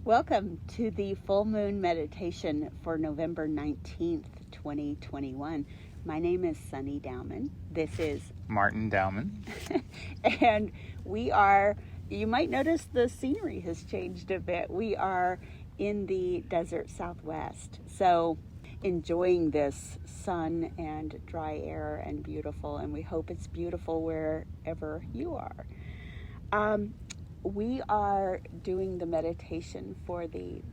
Welcome to the full moon meditation for November 19th, 2021. My name is Sunny Dowman. This is Martin Dowman. And we are, you might notice the scenery has changed a bit. We are in the desert Southwest. So enjoying this sun and dry air and beautiful, and we hope it's beautiful wherever you are. We are doing the meditation for the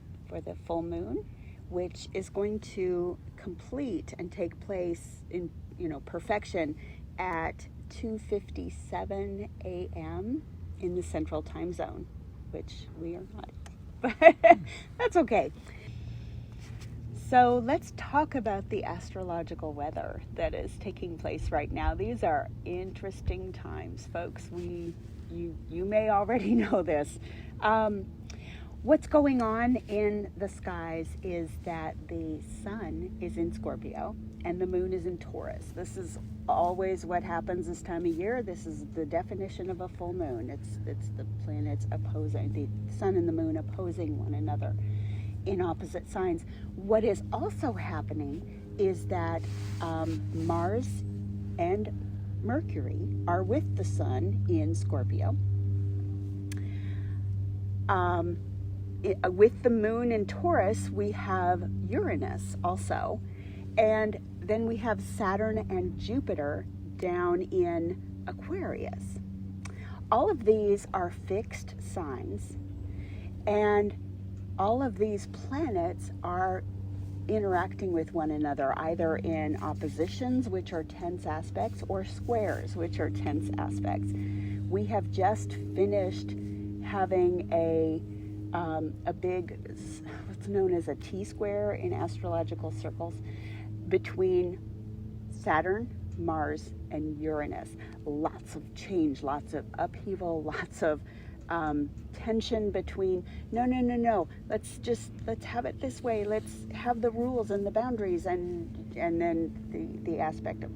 full moon, which is going to complete and take place in perfection at 2:57 a.m. in the Central Time Zone, which we are not, but that's okay. So let's talk about the astrological weather that is taking place right now. These are interesting times, folks. You may already know this. What's going on in the skies is that the sun is in Scorpio and the moon is in Taurus. This is always what happens this time of year. This is the definition of a full moon. It's the planets opposing, the sun and the moon opposing one another in opposite signs. What is also happening is that Mars and Mercury are with the sun in Scorpio. With the moon in Taurus, we have Uranus also. And then we have Saturn and Jupiter down in Aquarius. All of these are fixed signs, and all of these planets are interacting with one another, either in oppositions, which are tense aspects, or squares, which are tense aspects. We have just finished having a big, what's known as a T-square in astrological circles, between Saturn, Mars, and Uranus. Lots of change, lots of upheaval, lots of tension between no, let's have it this way, let's have the rules and the boundaries, and then the aspect of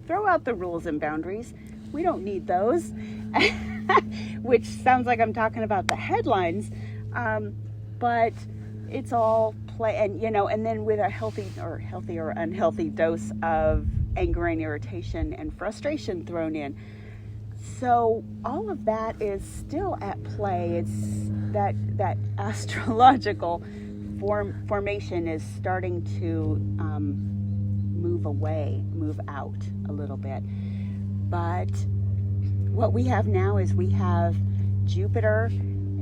throw out the rules and boundaries, we don't need those. Which sounds like I'm talking about the headlines, but it's all play, and then with a healthy or unhealthy dose of anger and irritation and frustration thrown in. So all of that is still at play. It's that astrological formation is starting to move out a little bit. But what we have now is we have Jupiter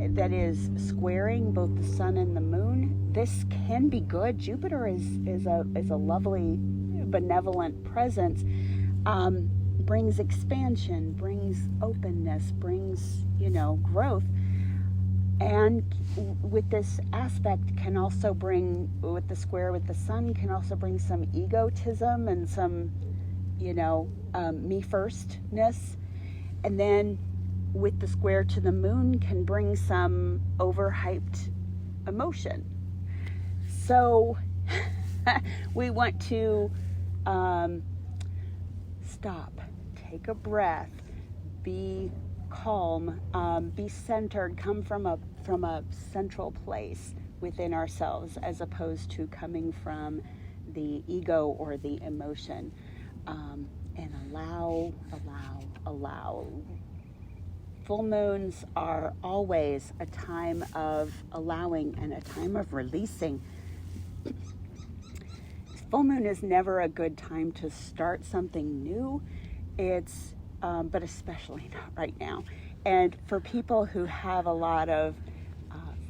that is squaring both the sun and the moon. This can be good. Jupiter is a lovely, benevolent presence. Brings expansion, brings openness, brings, growth. And with this aspect can also bring, with the square with the sun, can also bring some egotism and some, me firstness. And then with the square to the moon can bring some overhyped emotion. So we want to stop. Take a breath, be calm, be centered, come from a central place within ourselves, as opposed to coming from the ego or the emotion, and allow. Full moons are always a time of allowing and a time of releasing. Full moon is never a good time to start something new. It's, but especially not right now. And for people who have a lot of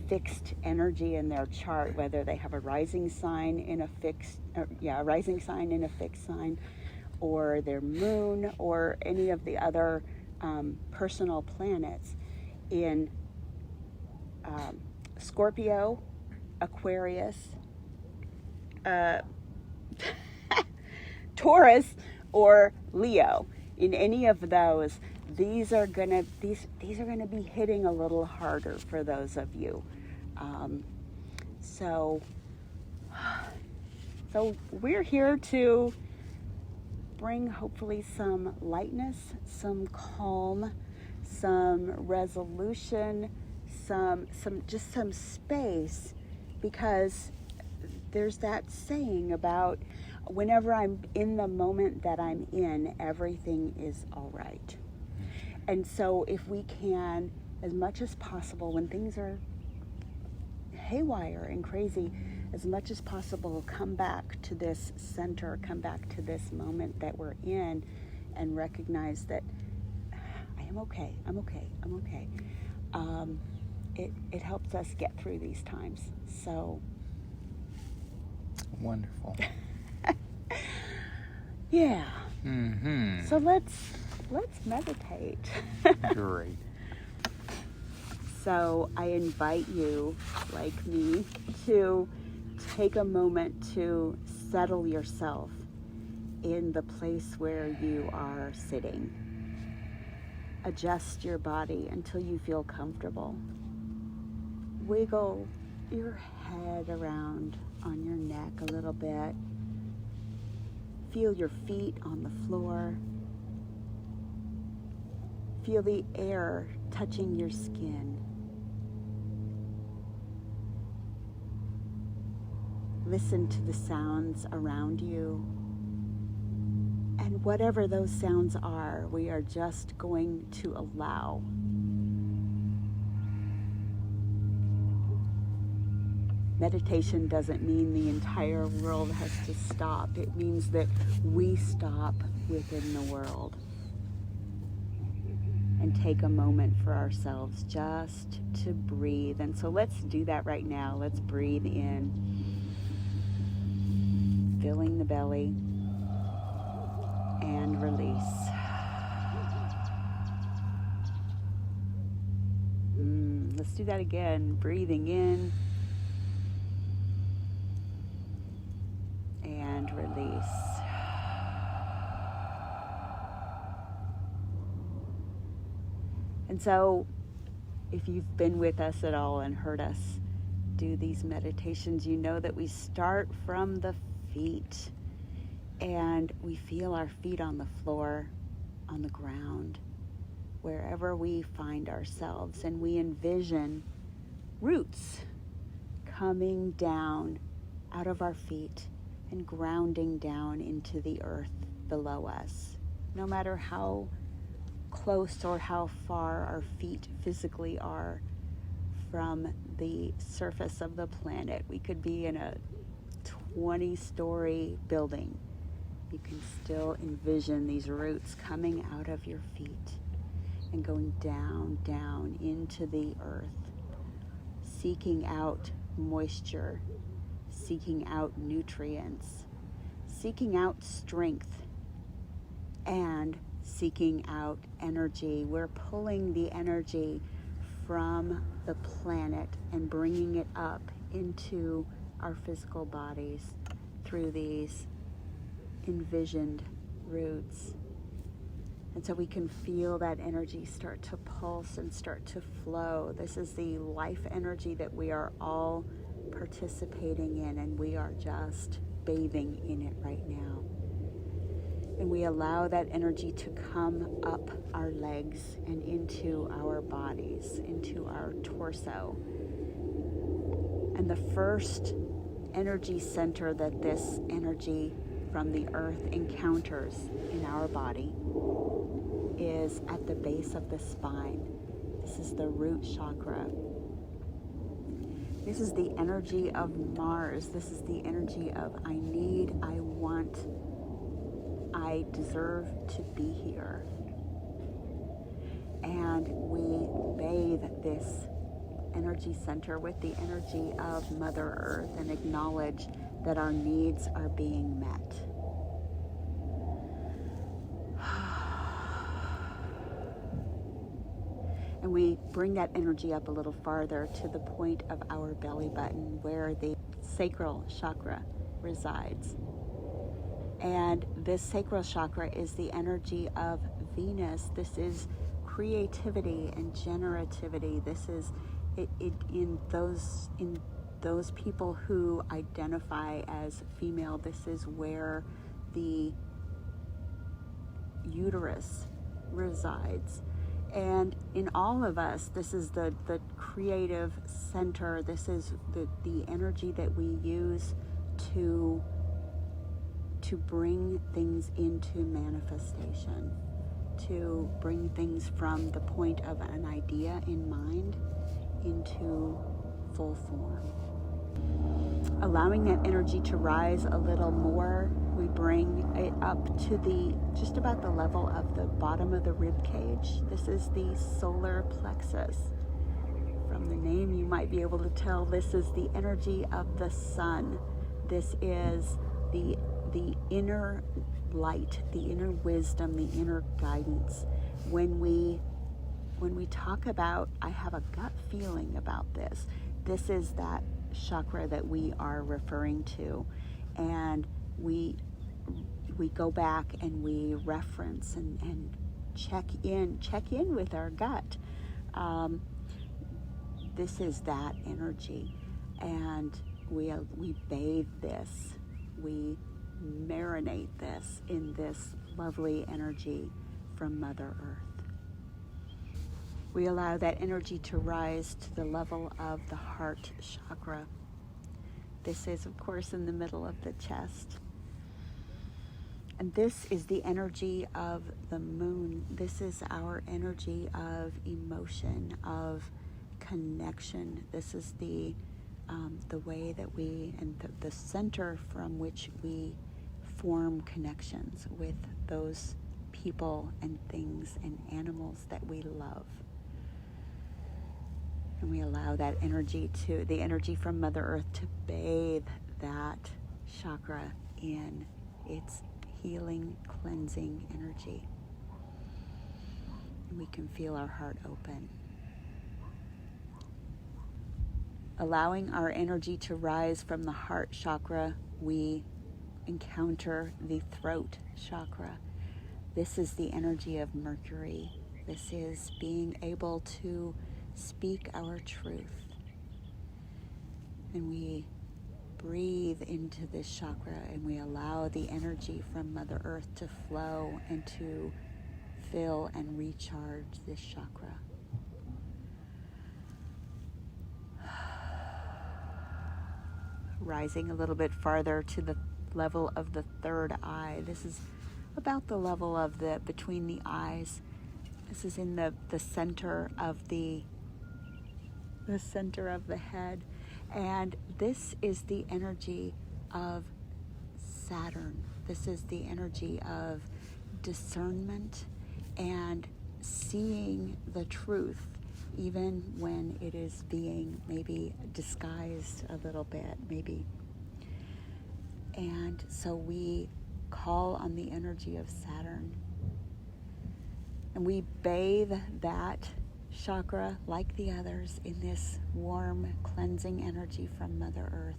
fixed energy in their chart, whether they have a rising sign in a fixed sign, or their moon, or any of the other personal planets in Scorpio, Aquarius, Taurus, or Leo. In any of those, these are gonna be hitting a little harder for those of you. So we're here to bring hopefully some lightness, some calm, some resolution, some space, because there's that saying about whenever I'm in the moment that I'm in, everything is all right. And so if we can, as much as possible, when things are haywire and crazy, as much as possible, come back to this center, come back to this moment that we're in, and recognize that I am okay, I'm okay, I'm okay. It helps us get through these times. So wonderful. Yeah. Mm-hmm. So let's meditate. Great. So I invite you, like me, to take a moment to settle yourself in the place where you are sitting. Adjust your body until you feel comfortable. Wiggle your head around on your neck a little bit. Feel your feet on the floor. Feel the air touching your skin. Listen to the sounds around you. And whatever those sounds are, we are just going to allow. Meditation doesn't mean the entire world has to stop. It means that we stop within the world and take a moment for ourselves just to breathe. And so let's do that right now. Let's breathe in, filling the belly, and release. Let's do that again. Breathing in and release. And so, if you've been with us at all and heard us do these meditations, you know that we start from the feet and we feel our feet on the floor, on the ground, wherever we find ourselves, and we envision roots coming down out of our feet and grounding down into the earth below us. No matter how close or how far our feet physically are from the surface of the planet, we could be in a 20-story building. You can still envision these roots coming out of your feet and going down, down into the earth, seeking out moisture, seeking out nutrients, seeking out strength, and seeking out energy. We're pulling the energy from the planet and bringing it up into our physical bodies through these envisioned roots. And so we can feel that energy start to pulse and start to flow. This is the life energy that we are all participating in, and we are just bathing in it right now. And we allow that energy to come up our legs and into our bodies, into our torso. And the first energy center that this energy from the earth encounters in our body is at the base of the spine. This is the root chakra. This is the energy of Mars. This is the energy of I need, I want, I deserve to be here. And we bathe this energy center with the energy of Mother Earth and acknowledge that our needs are being met. And we bring that energy up a little farther to the point of our belly button where the sacral chakra resides. And this sacral chakra is the energy of Venus. This is creativity and generativity. This is in those people who identify as female, this is where the uterus resides. And in all of us, this is the creative center. This is the energy that we use to bring things into manifestation, to bring things from the point of an idea in mind into full form. Allowing that energy to rise a little more, we bring it up to just about the level of the bottom of the rib cage. This is the solar plexus. From the name, you might be able to tell this is the energy of the sun. This is the inner light, the inner wisdom, the inner guidance. When we talk about, I have a gut feeling about this, this is that chakra that we are referring to. And we go back and we reference and check in with our gut. This is that energy, and we bathe this, we marinate this in this lovely energy from Mother Earth. We allow that energy to rise to the level of the heart chakra. This is, of course, in the middle of the chest. And this is the energy of the moon. This is our energy of emotion, of connection. This is the way that we, and the center from which we form connections with those people and things and animals that we love. And we allow that energy the energy from Mother Earth to bathe that chakra in its healing, cleansing energy. And we can feel our heart open. Allowing our energy to rise from the heart chakra, we encounter the throat chakra. This is the energy of Mercury. This is being able to speak our truth. And we breathe into this chakra and we allow the energy from Mother Earth to flow and to fill and recharge this chakra. Rising a little bit farther to the level of the third eye. This is about the level of between the eyes. This is in the center of the center of the head. And this is the energy of Saturn. This is the energy of discernment and seeing the truth, even when it is being maybe disguised a little bit, maybe. And so we call on the energy of Saturn. And we bathe that chakra, like the others, in this warm, cleansing energy from Mother Earth.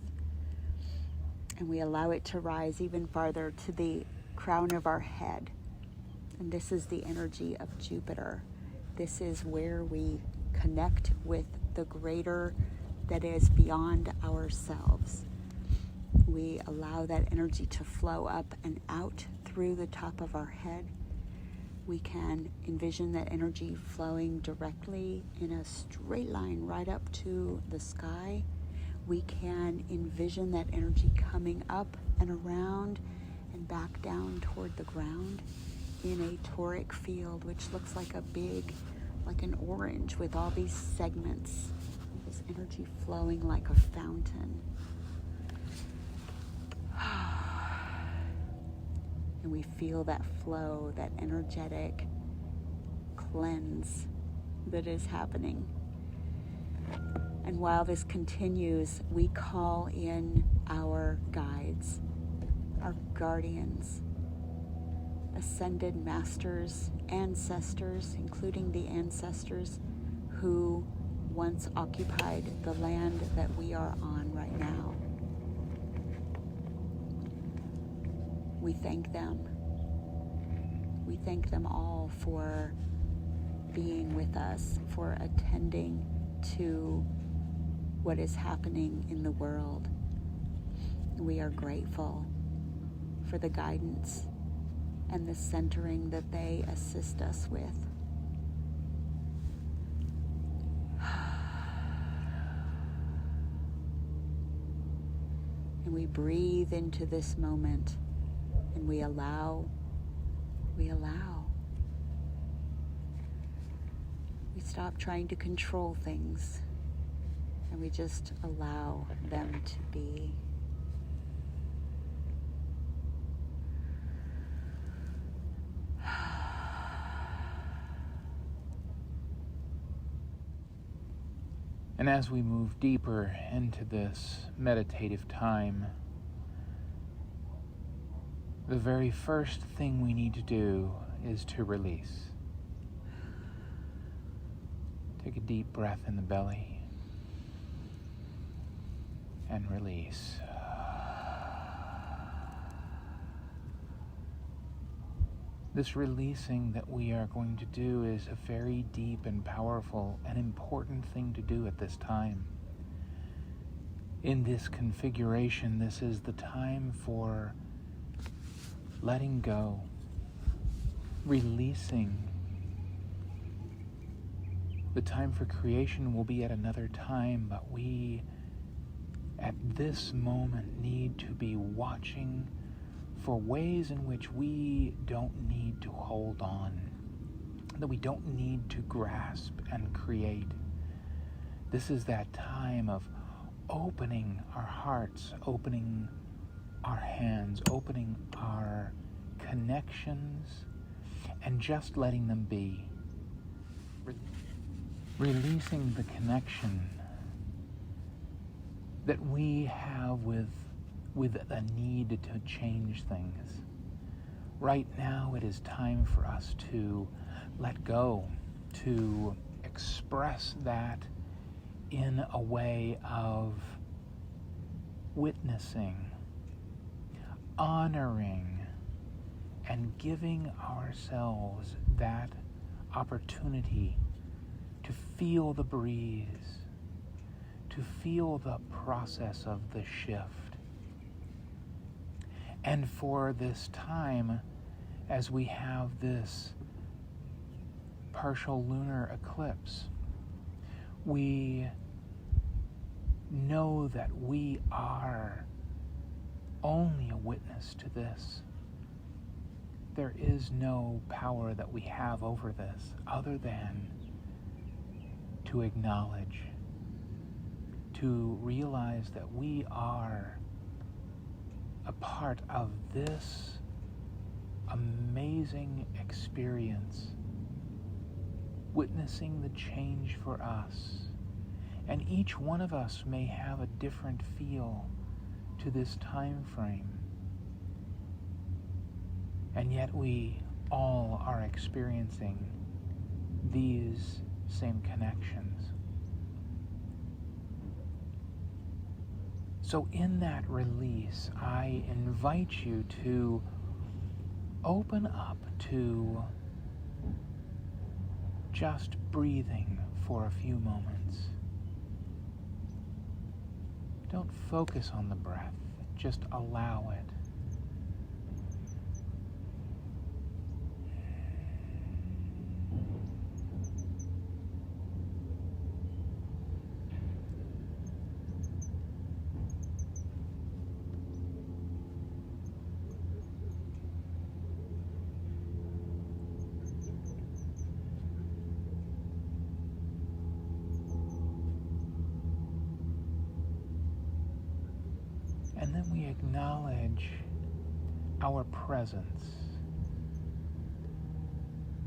And we allow it to rise even farther to the crown of our head. And this is the energy of Jupiter. This is where we connect with the greater that is beyond ourselves. We allow that energy to flow up and out through the top of our head. We can envision that energy flowing directly in a straight line right up to the sky. We can envision that energy coming up and around and back down toward the ground in a toric field, which looks like like an orange with all these segments. This energy flowing like a fountain. And we feel that flow, that energetic cleanse that is happening. And while this continues, we call in our guides, our guardians, ascended masters, ancestors, including the ancestors who once occupied the land that we are on right now. We thank them. We thank them all for being with us, for attending to what is happening in the world. We are grateful for the guidance and the centering that they assist us with. we breathe into this moment, and we allow. We stop trying to control things, and we just allow them to be. And as we move deeper into this meditative time, the very first thing we need to do is to release. Take a deep breath in the belly and release. This releasing that we are going to do is a very deep and powerful and important thing to do at this time. In this configuration, this is the time for letting go, releasing. The time for creation will be at another time, but we, at this moment, need to be watching for ways in which we don't need to hold on, that we don't need to grasp and create. This is that time of opening our hearts, opening our hands, opening our connections, and just letting them be. Releasing the connection that we have with a need to change things. Right now it is time for us to let go, to express that in a way of witnessing, honoring, and giving ourselves that opportunity to feel the breeze, to feel the process of the shift. And for this time, as we have this partial lunar eclipse, we know that we are only a witness to this. There is no power that we have over this other than to acknowledge, to realize that we are a part of this amazing experience, witnessing the change for us. And each one of us may have a different feel to this time frame. And yet we all are experiencing these same connections. So in that release, I invite you to open up to just breathing for a few moments. Don't focus on the breath, just allow it. And then we acknowledge our presence.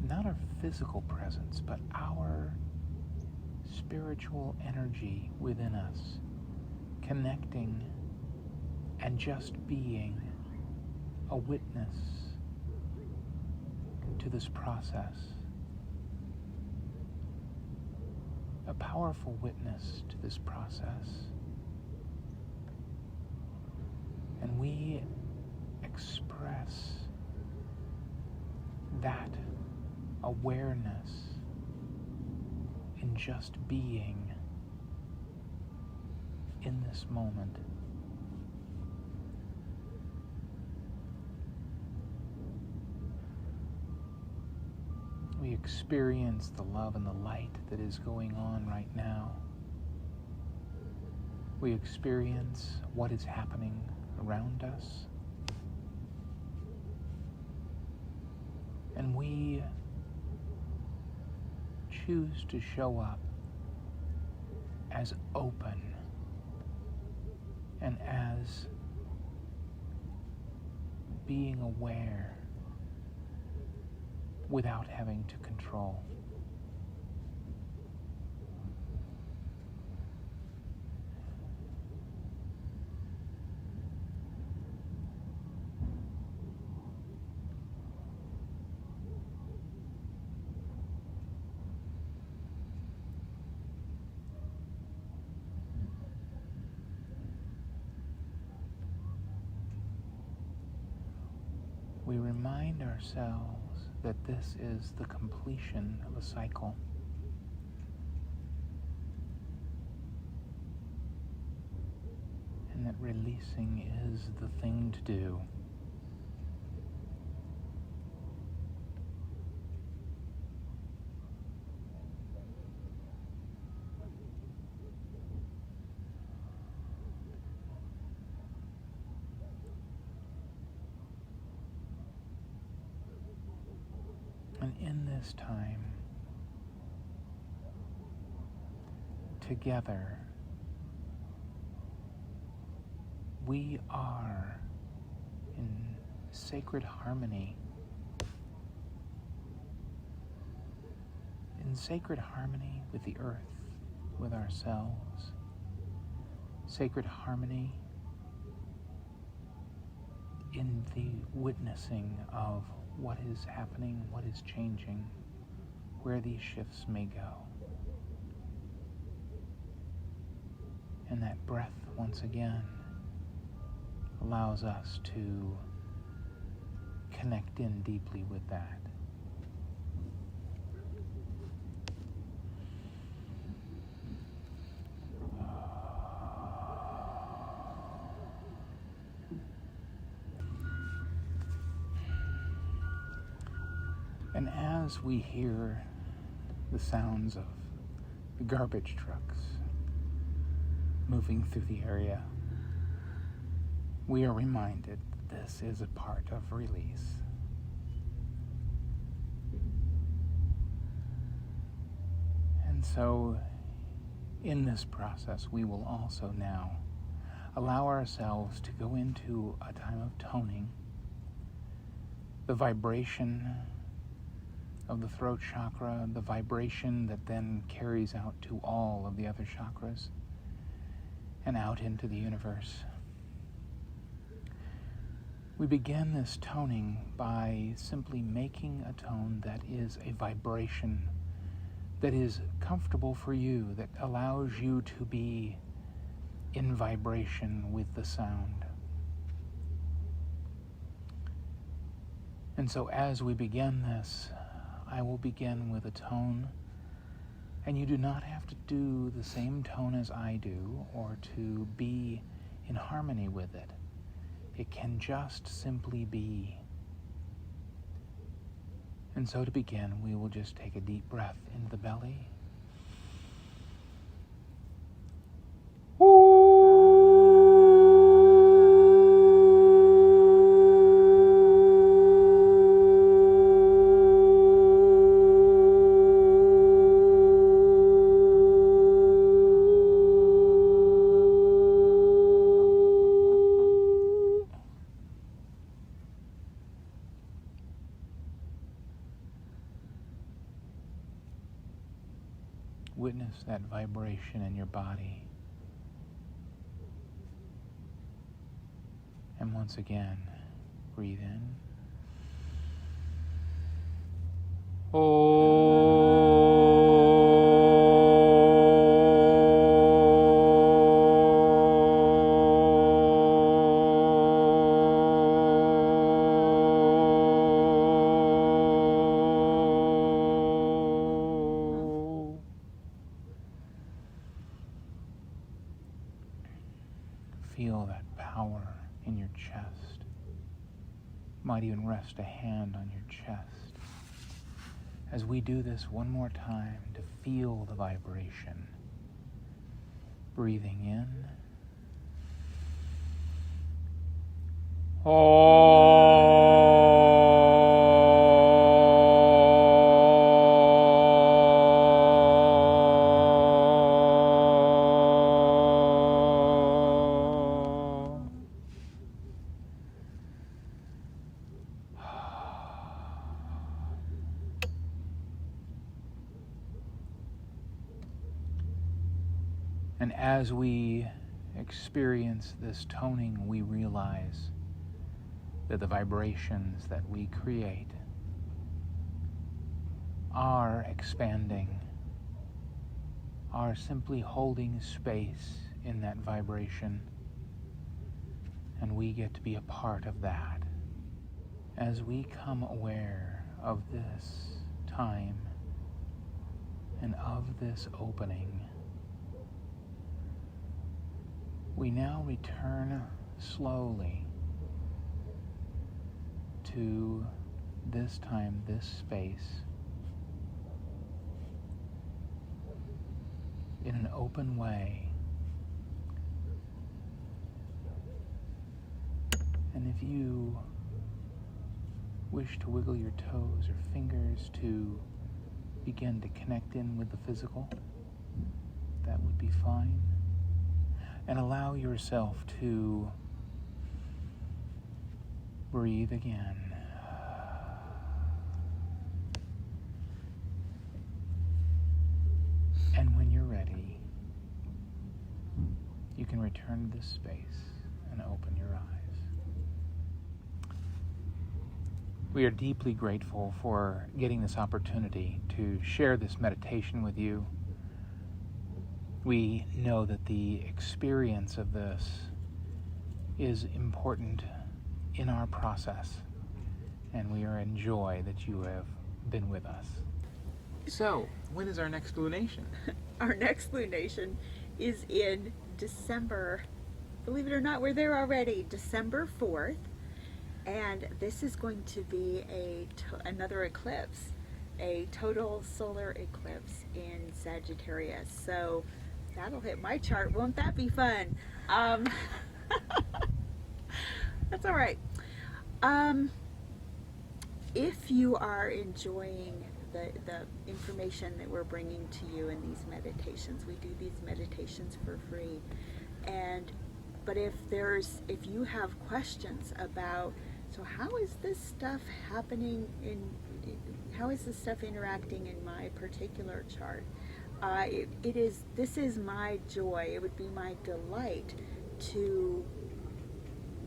Not our physical presence, but our spiritual energy within us, connecting and just being a witness to this process. A powerful witness to this process. And we express that awareness in just being in this moment. We experience the love and the light that is going on right now. We experience what is happening around us. And we choose to show up as open and as being aware without having to control. We remind ourselves that this is the completion of a cycle. And that releasing is the thing to do. And in this time, together, we are in sacred harmony. In sacred harmony with the earth, with ourselves. Sacred harmony in the witnessing of what is happening, what is changing, where these shifts may go. And that breath, once again, allows us to connect in deeply with that. And as we hear the sounds of the garbage trucks moving through the area, we are reminded that this is a part of release. And so, in this process, we will also now allow ourselves to go into a time of toning. The vibration of the throat chakra, the vibration that then carries out to all of the other chakras and out into the universe. We begin this toning by simply making a tone that is a vibration that is comfortable for you, that allows you to be in vibration with the sound. And so as we begin this, I will begin with a tone, and you do not have to do the same tone as I do or to be in harmony with it. It can just simply be. And so to begin, we will just take a deep breath into the belly. Witness that vibration in your body. And once again, breathe in. Feel that power in your chest. Might even rest a hand on your chest. As we do this one more time to feel the vibration. Breathing in And as we experience this toning, we realize that the vibrations that we create are expanding, are simply holding space in that vibration, and we get to be a part of that. As we come aware of this time and of this opening, we now return slowly to this time, this space, in an open way. And if you wish to wiggle your toes or fingers to begin to connect in with the physical, that would be fine. And allow yourself to breathe again. And when you're ready, you can return to this space and open your eyes. We are deeply grateful for getting this opportunity to share this meditation with you. We know that the experience of this is important in our process, and we are in joy that you have been with us. So, when is our next lunation? Our next lunation is in December. Believe it or not, we're there already. December 4th. And this is going to be another eclipse, a total solar eclipse in Sagittarius. So that'll hit my chart. Won't that be fun? That's all right. If you are enjoying the information that we're bringing to you in these meditations, we do these meditations for free. But if you have questions about, so how is this stuff happening how is this stuff interacting in my particular chart? This is my joy. It would be my delight to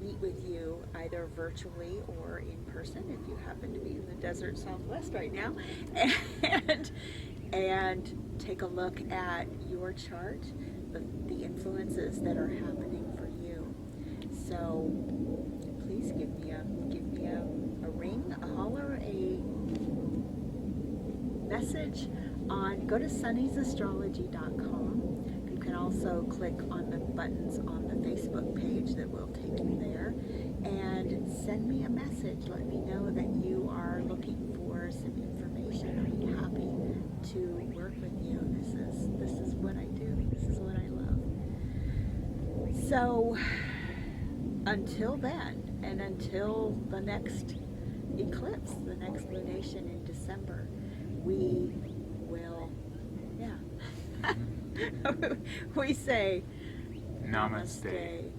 meet with you either virtually or in person if you happen to be in the desert Southwest right now, and take a look at your chart, the influences that are happening for you. So please give me a ring, a holler, a message go to sunnyesastrology.com. You can also click on the buttons on the Facebook page that will take you there, and send me a message. Let me know that you are looking for some information. I'd be happy to work with you. This is what I do. This is what I love. So until then, and until the next eclipse, the next lunation in December, we will, we say Namaste.